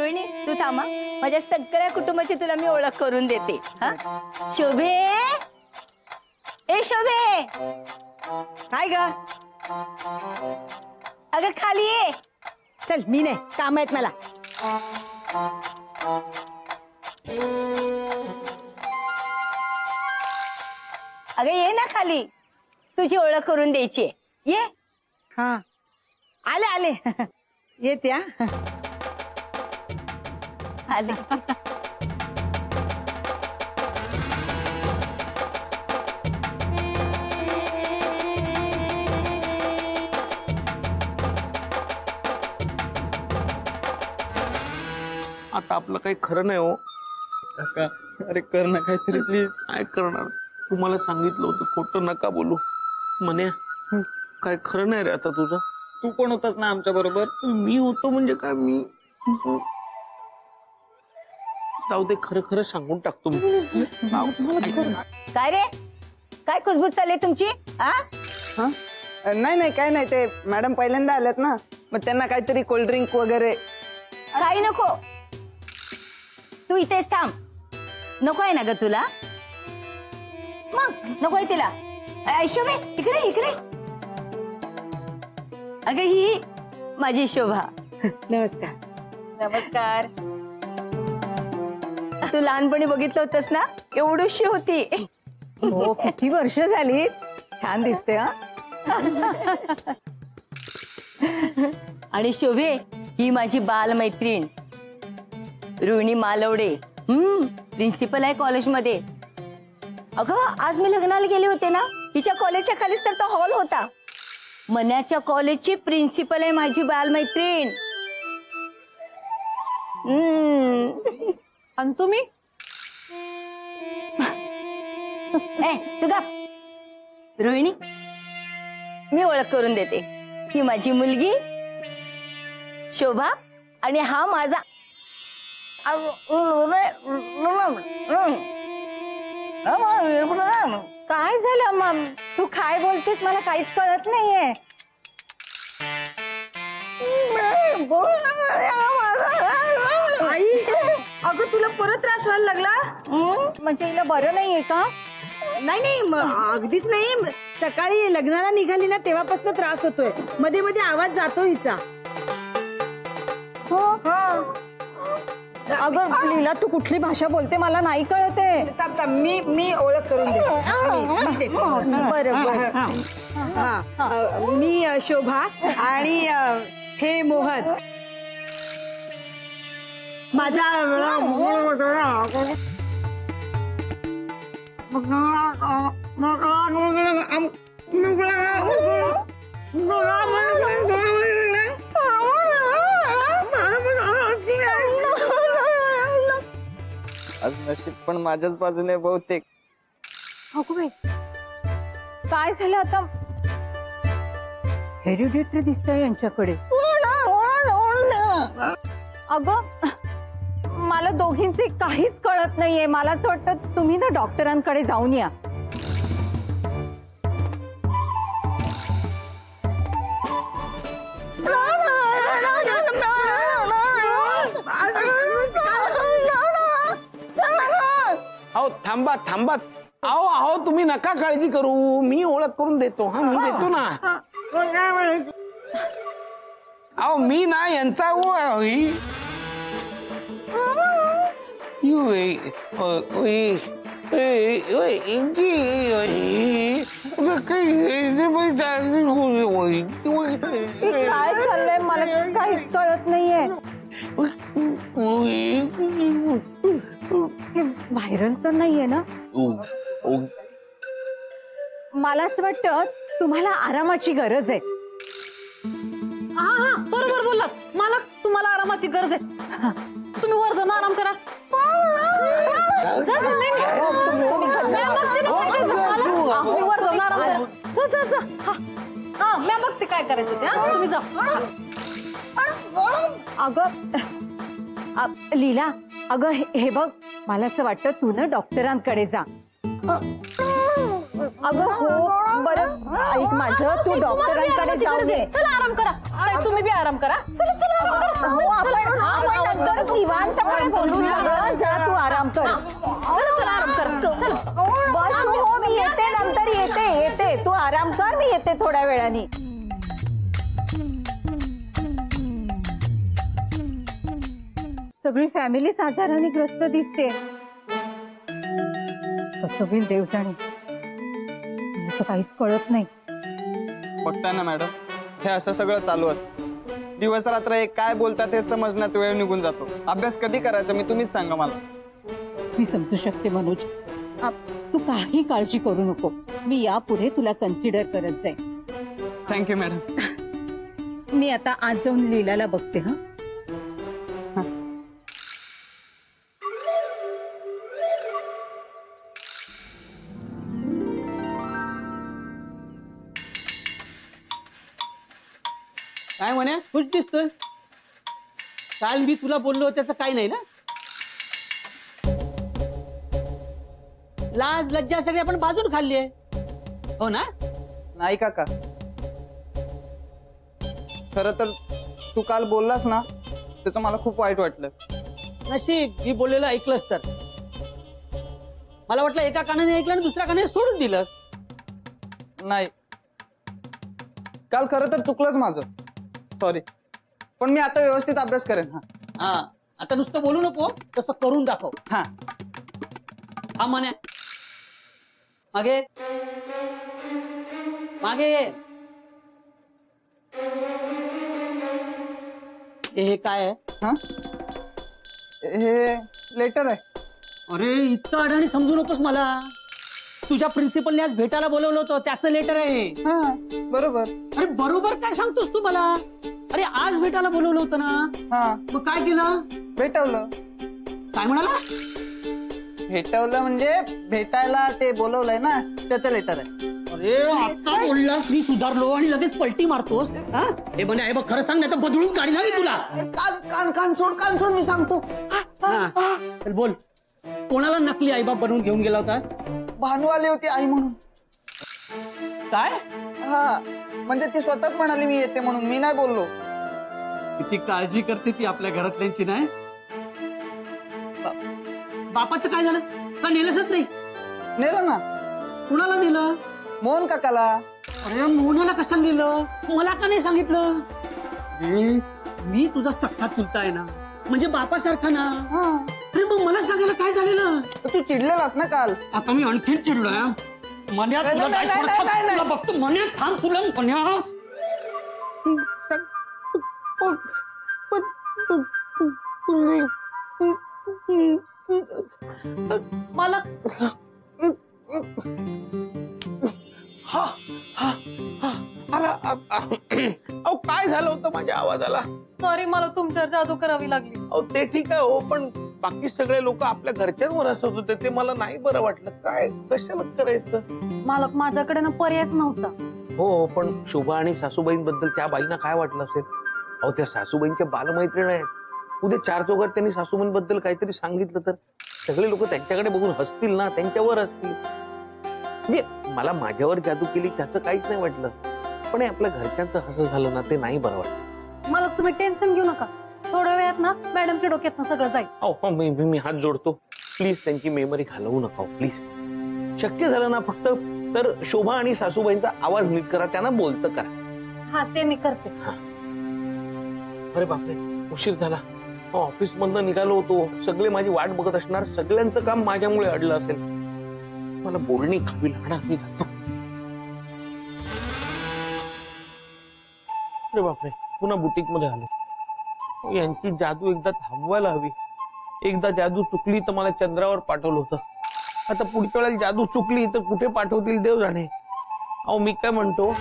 रोहिणी तू थांबा, माझ्या सगळ्या कुटुंबाची तुला मी ओळख करून देते. हा शोभे, ए शोभे, काय ग? अगं खाली ये. चल मी नाही, काम आहेत मला. अगं ये ना खाली, तुझी ओळख करून द्यायची. ये. हा आले आले. येते. आले. आता आपलं काही खरं नाही हो काका. अरे कर ना काहीतरी प्लीज. काय करणार? तुम्हाला सांगितलं होतं खोटं नका बोलू. म्हणे काय खरं नाही रे आता तुझं. तू पण होतास ना आमच्या बरोबर. मी होतो म्हणजे काय? मी जाऊ दे, खरं खरं सांगून टाकतो मी. काय रे, काय कुजबूज चालली तुमची? हा नाही नाही काय नाही, ते मॅडम पहिल्यांदा आल्यात ना, मग त्यांना काहीतरी कोल्ड्रिंक वगैरे. काही नको, तू इथेच थांब. नको आहे ना ग तुला? मग नको आहे तिला. शोभे इकडे इकडे. अगं ही माझी शोभा. नमस्कार. नमस्कार. तू लहानपणी बघितलं होतस ना, एवढीशी होती. हो, किती वर्ष झाली. छान दिसते. आणि शोभे ही माझी बालमैत्रीण रोहिणी मालवडे. प्रिन्सिपल आहे कॉलेजमध्ये. अगं आज मी लग्नाला गेले होते ना, हिच्या कॉलेजच्या खालीच तर तो हॉल होता. मन्याच्या कॉलेजची प्रिन्सिपल आहे माझी बालमैत्रीण. आणि तुम्ही? तू का रोहिणी, मी ओळख करून देते. ही माझी मुलगी शोभा आणि हा माझा. काय झालं मग? तू काय बोलतेस मला काहीच कळत नाहीये. आई, अगं तुला परत त्रास व्हायला लागला? म्हणजे हिला बरं नाहीये का? नाही नाही, अगदीच नाही. सकाळी लग्नाला निघाली ना तेव्हापासून त्रास होतोय. मध्ये मध्ये आवाज जातो हिचा. हो. अगं लीला, तू कुठली भाषा बोलते मला नाही कळते. मी ओळख करून देते. बरं. मी शोभा आणि हे मोहन. माझा आज नशीब पण माझ्याच बाजूने बहुतेक. अगं बाई, काय झालं आता? हेरिडिटरी दिसतंय यांच्याकडे. अगं मला दोघींचे काहीच कळत नाहीये. मला असं वाटतं तुम्ही ना डॉक्टरांकडे जाऊन या. अहो थांबा थांबा. अहो तुम्ही नका काळजी करू, मी ओळख करून देतो. हा मी देतो ना. अहो मी ना यांचा काय चाललंय मला काहीच कळत नाहीये. व्हायरल तर नाहीये ना? मला असं वाटतं तुम्हाला आरामाची गरज आहे. हा बरोबर बोललात. मला तुम्हाला आरामाची गरज आहे. तुम्ही वर जाऊन आराम करा. तुम्ही वर जाऊन आराम करा. हा मी बघते काय करायचं ते. तुम्ही जा. अगं लीला, अगं हे बघ, मला असं वाटतं तू ना डॉक्टरांकडे जा. अगं हो बरं, ऐक माझं, तू डॉक्टरांकडे जाऊ दे. चला आराम करा. तुम्ही बी आराम करा. चला चला आराम करा. हो, आपण नंतर निवांतपणे बोलू सगळं. जा तू आराम कर. चला चला आराम करा. चला. बस तू हो, मी येते नंतर. येते तू आराम कर, मी येते थोड्या वेळाने. सगळी फॅमिली आजाराने ग्रस्त दिसते. कसं होईल देव जाणे. मला तर काहीच कळत नाही. बघताय ना मॅडम, हे असं सगळं चालू असतं. दिवस रात्र एक काय बोलतात हे समजण्यात वेळ निघून जातो. अभ्यास कधी करायचा मी तुम्हीच सांगा मला. मी समजू शकते मनोज. तू काही काळजी करू नको. मी यापुढे तुला कन्सिडर करत जाईन. Thank you madam. मी आता आज जाऊन लीलाला बघते. हा काय म्हणे खुश दिसतोय. काल मी तुला बोललो त्याचं काही नाही ना. लाज लज्जा सगळी आपण बाजून खाल्ली आहे. हो ना. नाही काका, खर तर तू काल बोललास ना त्याचं मला खूप वाईट वाटलं. नशीब मी बोललेलं ऐकलंस तर. मला वाटलं एका कानाने ऐकलं आणि दुसऱ्या कानाने सोडून दिलं. नाही, काल खरं तर चुकलंच माझं. सॉरी. पण मी आता व्यवस्थित अभ्यास करेन. हा आता नुसतं बोलू नको, तसं करून दाखव. हा हा म्हणे मागे मागे ये. हे काय आहे. हा हे लेटर आहे. अरे इतकं अडाणी समजू नकोस मला. तुझ्या प्रिन्सिपलने आज भेटायला बोलवलं होतं, त्याचं लेटर आहे. हा बरोबर. अरे बरोबर काय सांगतोस तू मला. अरे आज भेटायला बोलवलं होतं ना. हा मग काय केलं. भेटवलं. काय म्हणाला. भेटवलं म्हणजे भेटायला ते बोलवलंय ना, त्याचं लेटर आहे. अरे आता बोललास मी सुधारलो आणि लगेच पलटी मारतोस. हा हे म्हणे आहे बघ, खरं सांग नाही तर बदलून काढीना मी तुला. कान सोड मी सांगतो. हा चल बोल. कोणाला नकली आईबाप बनवून घेऊन गेला होतास. भानू आली होती आई म्हणून. काय. हा म्हणजे ती स्वतःच म्हणाली मी येते म्हणून. मी नाही बोललो. किती काळजी करते ती आपल्या घरातल्यांची. नाही बापाचं काय झालं. का नेलंसच नाही. नेलं ना. कुणाला नेलं. मोहन काकाला. अरे मोहनाला कशाला नेलं. मला का नाही सांगितलं. मी तुझा सख्खा चुलता आहे ना, म्हणजे बापासारखा ना. अरे मग मला सांगायला काय झालेलं. तू चिडलेलास ना काल. आता मी आणखीन चिडलोय. मन्या तुला नाही, काय नाही, सोडत नाही, नाही. तुला बघतो. मन्या थांब तुला. मन्या मला अहो काय झालं होतं माझ्या आवाजाला. सॉरी, मला तुमच्यावर जादू करावी लागली. अहो ते ठीक आहे हो, पण बाकी सगळे लोक आपल्या घरच्यांवर हसत होते, ते मला नाही बरं वाटलं. काय कशाला करायचं. मालक माझ्याकडे ना पर्यायच नव्हता. हो पण शोभा आणि सासूबाईंबद्दल त्या बाईंना काय वाटलं असेल. अहो त्या सासूबाईंच्या बालमैत्रीण आहेत. उद्या चार चौघात त्यांनी सासूबाईंबद्दल काहीतरी सांगितलं तर सगळे लोक त्यांच्याकडे बघून हसतील ना, त्यांच्यावर हसतील. म्हणजे मला माझ्यावर जादू केली त्याचं काहीच नाही वाटलं, पण हे आपल्या घरच्यांचं हसं झालं ना, ते नाही बरं वाटलं. मालक तुम्ही टेन्शन घेऊ नका. थोड्या वेळात ना मॅडमच्या डोक्यात सगळं जाईल. अहो मी हात जोडतो. प्लीज त्यांची मेमरी घालवू नका प्लीज. शक्य झालं ना फक्त तर शोभा आणि सासूबाईंचा आवाज नीट करा, त्यांना बोलतं करा. हा ते मी करते. अरे बापरे उशीर झाला. ऑफिस मधनं निघालो होतो, सगळे माझी वाट बघत असणार. सगळ्यांचं काम माझ्यामुळे अडलं असेल. मला बोलणी खावी लागणार. मी जातो. अरे बापरे पुन्हा बुटीक मध्ये आलो. यांची जादू एकदा थांबवायला हवी. एकदा जादू चुकली तर मला चंद्रावर पाठवलं होतं. आता पुढच्या वेळेला जादू चुकली तर कुठे पाठवतील देव जाणे. अहो मी काय म्हणतो,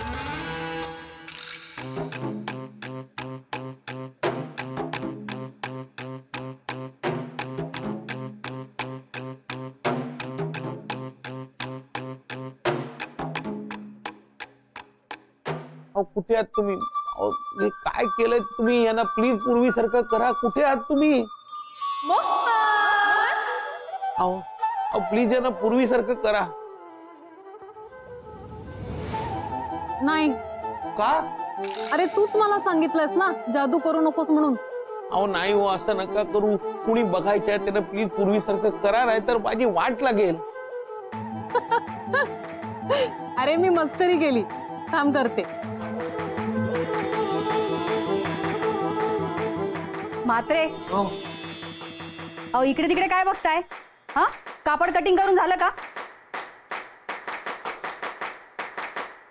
अहो कुठे आहात तुम्ही. अहो हे काय केलंय तुम्ही. यांना प्लीज पूर्वीसारखं करा. कुठे आहात तुम्ही. अहो प्लीज यांना पूर्वीसारखं करा. नाही का अरे तूच मला सांगितलंयस ना जादू करू नकोस म्हणून. अहो नाही हो, असं नका करू. कुणी बघायच्या त्यानं प्लीज पूर्वीसारखं करा, नाही तर माझी वाट लागेल. अरे मी मस्करी केली, थांब करते. म्हात्रे, अहो इकडे तिकडे काय बघताय? हा, कापड कटिंग करून झालं का?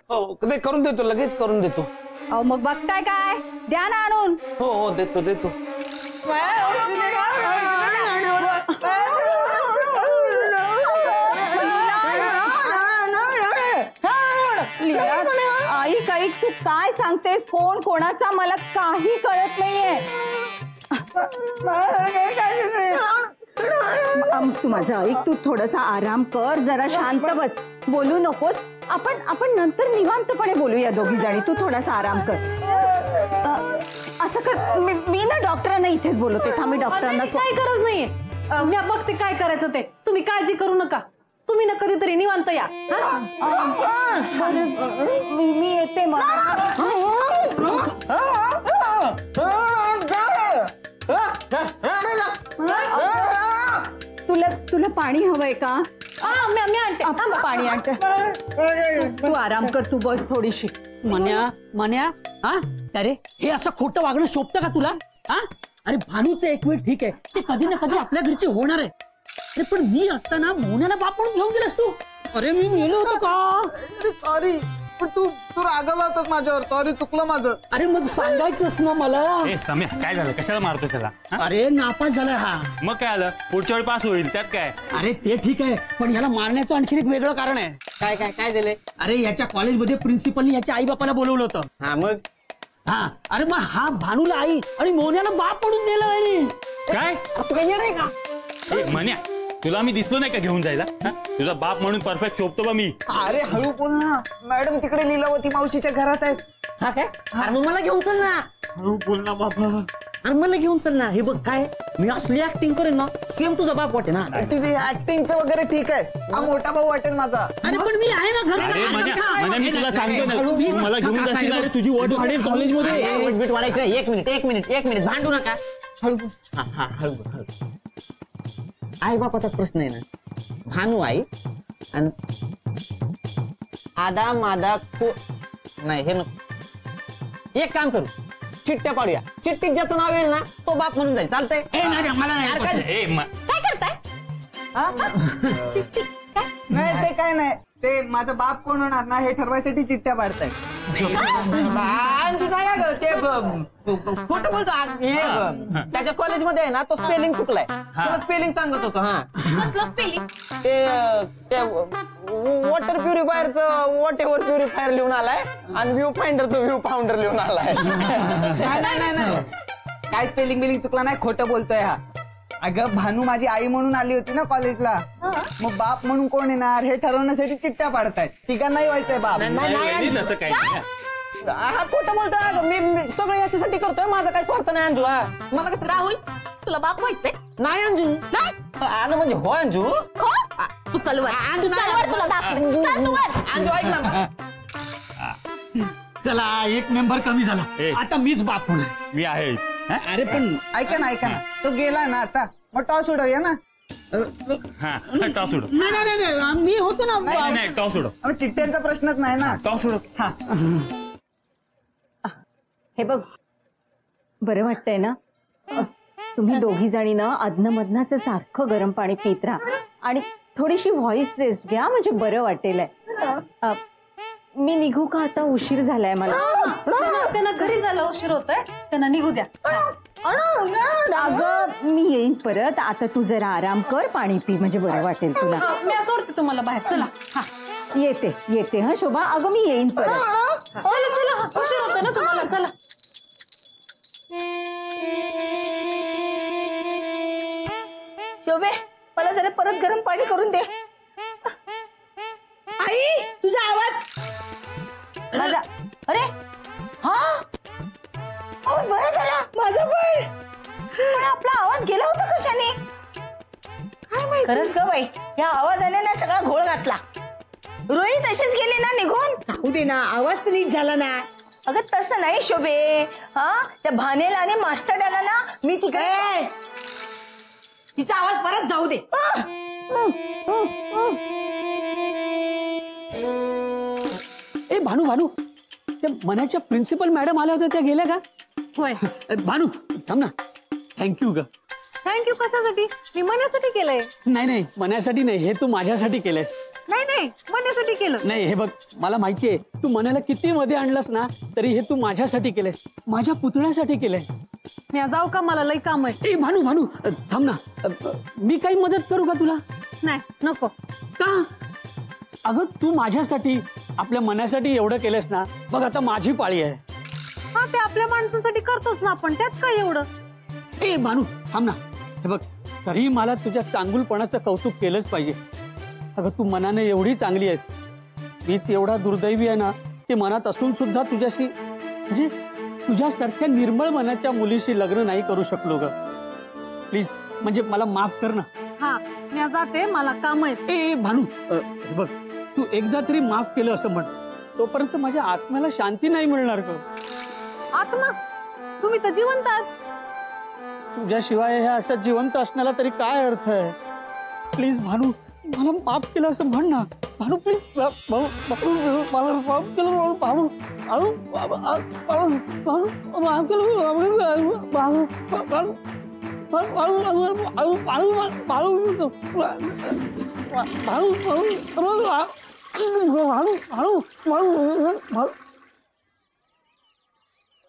हो ते करून देतो, लगेच करून देतो. अहो मग बघताय काय? द्या ना आणून. हो हो देतो देतो. आई काही तू काय सांगतेस? कोण कोणाचा मला काही कळत नाहीये. तू माझं ऐक, तू थोडासा आराम कर, जरा शांत बस, बोलू नकोस. आपण नंतर निवांतपणे बोलूया दोघी जणी. तू थोडासा आराम कर. असं कर, मी ना डॉक्टरांना इथेच बोलवते. थांब, मी डॉक्टरांना. काही गरज नाहीये, मी बघते काय करायचं ते. तुम्ही काळजी करू नका. तुम्ही ना कधीतरी निवांत या. मी येते मग. तुला पाणी हवंय का? मी आणते. पाणी आणते. तू आराम कर, तू बस थोडीशी. मन्या हा, अरे हे असं खोटं वागणं शोभतं का तुला? हा, अरे भानूचं एक वेळ ठीक आहे, ते कधी ना कधी आपल्या घरचे होणार आहे. अरे पण मी असताना मोन्याला बाप म्हणून घेऊन गेलास तू. अरे मी मेलो होतो का? सॉरी, पण तू रागावला होतास माझ्यावर. सॉरी, चुकलं माझं. अरे मग सांगायचंस ना मला. सम्या काय झालं, कशाला मारतोय त्याला? अरे नापास झालाय हा. मग काय आलं, पुढच्या वेळी पास होईल, त्यात काय? अरे ते ठीक आहे, पण ह्याला मारण्याचं आणखी एक वेगळं कारण आहे. काय काय काय दिले? अरे याच्या कॉलेजमध्ये प्रिन्सिपलनी याच्या आई बापाला बोलवलं होतं. हा मग हा, अरे मग हा भानूला आई आणि मोन्याला बाप म्हणून दिलं. काय तू काही येणार का? म्हण्या, तुला मी दिसलो नाही का घेऊन जायला? तुझा बाप म्हणून परफेक्ट शोभतो बा मी. अरे हळू बोल ना, मॅडम तिकडे लीलावती मावशीच्या घरात आहेत. हा काय? अरे मग मला घेऊन चल ना. हळू बोल ना बाबा. अरे मला घेऊन चल ना. हे बघ काय, मी असली ऍक्टिंग करेन ना, सेम तुझा बाप वाटे ना. तिथे ऍक्टिंगचं वगैरे ठीक आहे, हा मोठा भाऊ वाटेल माझा. अरे पण मी आहे ना घरी. अरे म्हण्या, मी तुला सांगतो ना, तू मला घेऊन जाशील, अरे तुझी वोट वाढेल कॉलेजमध्ये. मीठ वाढायचं. एक मिनिट भांडू नका. हळू आई बापाचा प्रश्न आहे ना. भानू आई आणि आदा मादा नाही, हे नको. एक काम करू, चिठ्ठ्या पाडूया. चिठ्ठीत ज्याचं नाव येईल ना तो बाप म्हणून जाईल. चालतंय? काय करताय? नाही ते काय नाही, ते माझा बाप कोण होणार ना हे ठरवायसाठी चिठ्ठ्या पाडताय. खोटं बोलतो. त्याच्या कॉलेजमध्ये आहे ना, तो स्पेलिंग चुकलाय. तुला स्पेलिंग सांगत होतो. हा, कसलं स्पेलिंग? ते वॉटर प्युरिफायरचं वॉटेवर प्युरिफायर लिहून आलाय आणि व्ह्यू फाइंडरचं व्ह्यू फाउंडर लिहून आलाय. नाही काय स्पेलिंग बिलिंग चुकला नाही, खोटं बोलतोय हा. अगं भानू माझी आई म्हणून आली होती ना कॉलेजला, मग बाप म्हणून कोण येणार हे ठरवण्यासाठी चिठ्ठ्या पाडतायत. तिघांनाही व्हायचंय बाप. तसं काय नाही. हा खोटं बोलतोय. मी सगळं याच्यासाठी करतोय, माझा काही स्वार्थ नाही. अंजू, हा मला कसं राहुल, तुला बाप व्हायचंय? नाही अंजू. अगं म्हणजे हो अंजू. तू चलवर. अंजू नाही. तुला दाखव. अंजू ऐक ना. चला, एक मेंबर कमी झाला. आता मीच बाप होणार. मी आहे. अरे पण ऐका ना, तो गेला ना आता, मग टॉस उडवूया ना. हा, टॉस उडव. नाही, मी होतो ना. नाही, टॉस उडव. मग चिठ्ठ्यांचा प्रश्नच नाही ना. टॉस उडव. हे बघ, बरं वाटतंय ना? तुम्ही दोघी जणी ना अधनमधनं असं सारखं गरम पाणी पित राहा आणि थोडीशी व्हॉइस रेस्ट घ्या, म्हणजे बरं वाटेल. मी निघू का आता? उशीर झालाय मला. त्यांना घरी जायला उशीर होतोय, त्यांना निघू द्या. अगं मी येईन परत. आता तू जरा आराम कर, पाणी पी, म्हणजे बरं वाटेल तुला. मी सोडते तुम्हाला बाहेर. चला. येते हा शोभा. अगं मी येईन परत. चला, उशीर होतोय ना तुम्हाला. चला. शोभे, मला जरा परत गरम पाणी करून दे. आई, तुझा आवाज माझा. अरे हा, बरं झाला. माझा पण आपला आवाज गेला होता कशाने? खरंच ग बाई, या आवाजाने ना सगळा घोळ घातला. रोहित तशीच गेली ना निघून. जाऊ दे ना, आवाज तर नीट झाला ना. अगं तसं नाही शोभे. हा त्या भानेला आणि मास्टरला ना मी तिकडे. तिचा आवाज परत जाऊ दे. ए भानू त्या मनाच्या प्रिन्सिपल मॅडम आल्या होत्या, त्या गेल्या का? होय. भानू थांब ना. थँक्यू ग. थँक्यू कशासाठी? मी मनासाठी केलंय. नाही मनासाठी नाही, हे तू माझ्यासाठी केलंयस. नाही मनासाठी केलं. नाही हे बघ, मला माहितीये तू मनाला किती मध्ये आणलंस ना, तरी हे तू माझ्यासाठी केलंयस, माझ्या पुतण्यासाठी केलंय. मी जाऊ का? मला लई काम आहे. ए भानू थांब ना. मी काही मदत करू का तुला? नाही नको. का? अगं तू माझ्यासाठी आपल्या मनासाठी एवढं केलंस ना, बघ आता माझी पाळी आहे. हा ते आपल्या माणसांसाठी करतोच ना आपण, त्यात काय एवढं. ए भानू थांब ना. हे बघ, तरी मला तुझ्या चांगुलपणाचं कौतुक केलंच पाहिजे. अगं तू मनाने एवढी चांगली आहेस, मीच एवढा दुर्दैवी आहे ना की मनात असून सुद्धा तुझ्याशी, म्हणजे तुझ्यासारख्या निर्मळ मनाच्या मुलीशी लग्न नाही करू शकलो ग. प्लीज म्हणजे मला माफ कर ना. हा मी जाते, मला काम आहे. ए भानू हे बघ, तू एकदा तरी माफ केलं असं म्हण, तोपर्यंत माझ्या आत्म्याला शांती नाही मिळणार ग. आत्मा? तुम्ही तर जिवंत आहात. तुझ्याशिवाय हे असं जिवंत असण्याला तरी काय अर्थ आहे? प्लीज भानू मला माफ केलं असं म्हण ना. भानू प्लीज मला माफ केलं. भानू माफ केलं.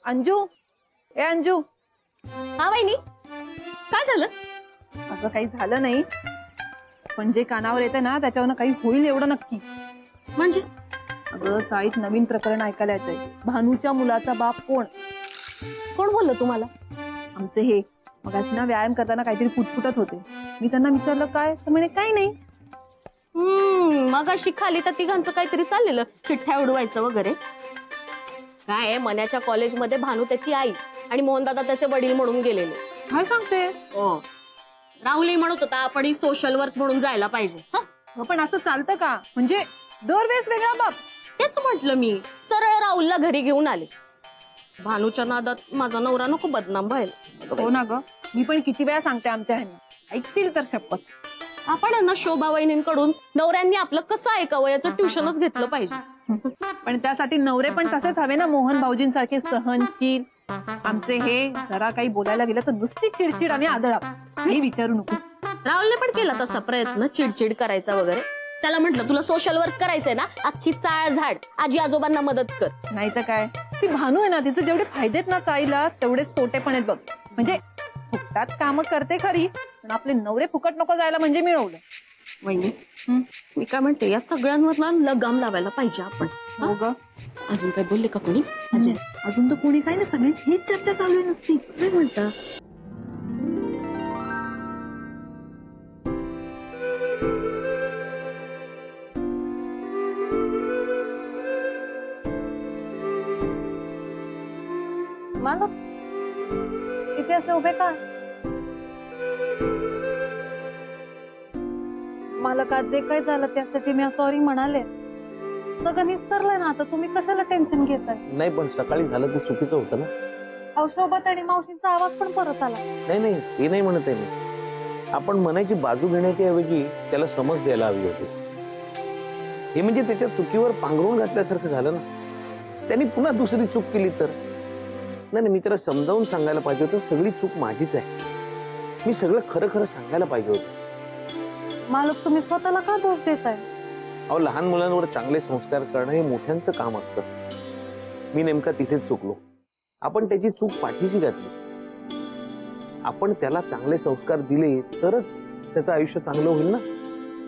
अंजू, ए अंजू. हा वहिनी, काय झालं? असं काही झालं नाही, पण जे कानावर येते ना त्याच्यावर काही होईल एवढं नक्की. म्हणजे? अगं चाळीत नवीन प्रकरण ऐकायला येतंय. भानूच्या मुलाचा बाप कोण बोललं तुम्हाला? आमचे हे मगाशी ना व्यायाम करताना काहीतरी पुटपुटत होते. मी त्यांना विचारलं काय, तर म्हणे काही नाही. मग अशी खाली तर तिघांचं काहीतरी चाललेलं, चिठ्ठ्या उडवायचं वगैरे. काय मनाच्या कॉलेजमध्ये भानू त्याची आई आणि मोहनदादा त्याचे वडील म्हणून गेलेले. काय सांगते? राहुलही म्हणत होता आपण सोशल वर्क म्हणून जायला पाहिजे. पण असं चालतं का? म्हणजे दरवेळेस वेगळा बाप? तेच म्हटलं मी, सरळ राहुलला घरी घेऊन आले. भानूच्या नादात माझा नवरा नको बदनाम व्हायला. हो ना ग, मी पण किती वेळा सांगते आमच्या ह्यांना, ऐकतील तर शपथ. आपण ना शोभा वहिनींकडून नवऱ्यांनी आपलं कसं ऐकावं याचं ट्युशनच घेतलं पाहिजे. पण त्यासाठी नवरे पण तसेच हवे ना, मोहन भाऊजींसारखे सहनशील. आमचे हे जरा काही बोलायला गेलं तर नुसती चिडचिड आणि आदळा. काही विचारू नकोस. राहुलने पण केला तसा प्रयत्न चिडचिड करायचा वगैरे. त्याला म्हटलं तुला सोशल वर्क करायचंय ना, अख्खी चाळ झाड, आजी आजोबांना मदत कर. नाही तर काय, ती भानू आहे ना, तिचे जेवढे फायदे आहेत ना चाळीला तेवढेच तोटे पण आहेत बघ. म्हणजे फुकटात काम करते खरी, पण आपले नवरे फुकट नको जायला म्हणजे मिळवलं. वहिनी मी काय म्हणते, या सगळ्यांवर लगाम लावायला पाहिजे आपण. हो ग. अजून काय बोलले का कोणी? अजून तर कोणी काय ना, सगळ्यांची हीच चर्चा चालू आहे नसती. काय म्हणता? मला इथे असे उभे का? मला का जे काय झालं त्यासाठी मी सॉरी म्हणाले. सगळं निस्तरलंय ना आता, तुम्ही कशाला टेन्शन घेताय? नाही पण सकाळी झालं ते चुकीचं होतं ना. शोभात आणि मावशींचा आवाज पण परत आला. नाही ते नाही म्हणत आहे मी. आपण मनाची बाजू घेण्याच्या ऐवजी त्याला समज द्यायला हवी होती. हे म्हणजे त्याच्या चुकीवर पांघरून घातल्यासारखं झालं ना. त्यांनी पुन्हा दुसरी चूक केली तर नाही, मी त्याला समजावून सांगायला पाहिजे होतं, सगळी चूक माझीच आहे, मी सगळं खरं सांगायला पाहिजे होतं. मालक तुम्ही स्वतःला का दोष देताय? अहो लहान मुलांवर चांगले संस्कार करणं हे मोठ्यांचं काम असतं. मी नेमका तिथेच चुकलो. आपण त्याची चूक पाठीशी घातली. आपण त्याला चांगले संस्कार दिले तरच त्याचं आयुष्य चांगलं होईल ना.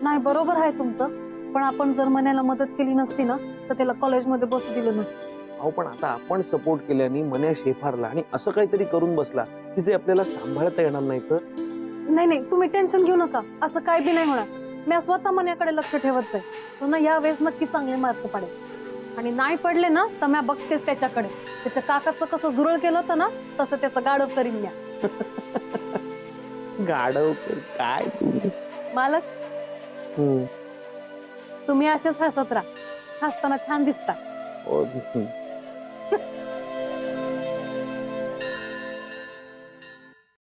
नाही बरोबर आहे तुमचं, पण आपण जर मनाला मदत केली नसती ना तर त्याला कॉलेजमध्ये बसू दिलं नसतं. अहो पण आता आपण सपोर्ट केल्याने मन्या शेफारला आणि असं काहीतरी करून बसला की जे आपल्याला सांभाळता येणार नाही तर. नाही तुम्ही टेन्शन घेऊ नका, असं काय बी नाही होणार. मी स्वतः मनाकडे लक्ष ठेवत आहे. तो ना या वेळेस नक्की चांगले मार्क पडेल. आणि नाही पडले ना तर मी बघतेच त्याच्याकडे. त्याच्या काकाचं कसं जुरळ केलं होतं ना तसं त्याचं गाढव करीन मी. गाढव काय तुम्ही मालक, तुम्ही असेच हसत राहा, हसताना छान दिसता. हो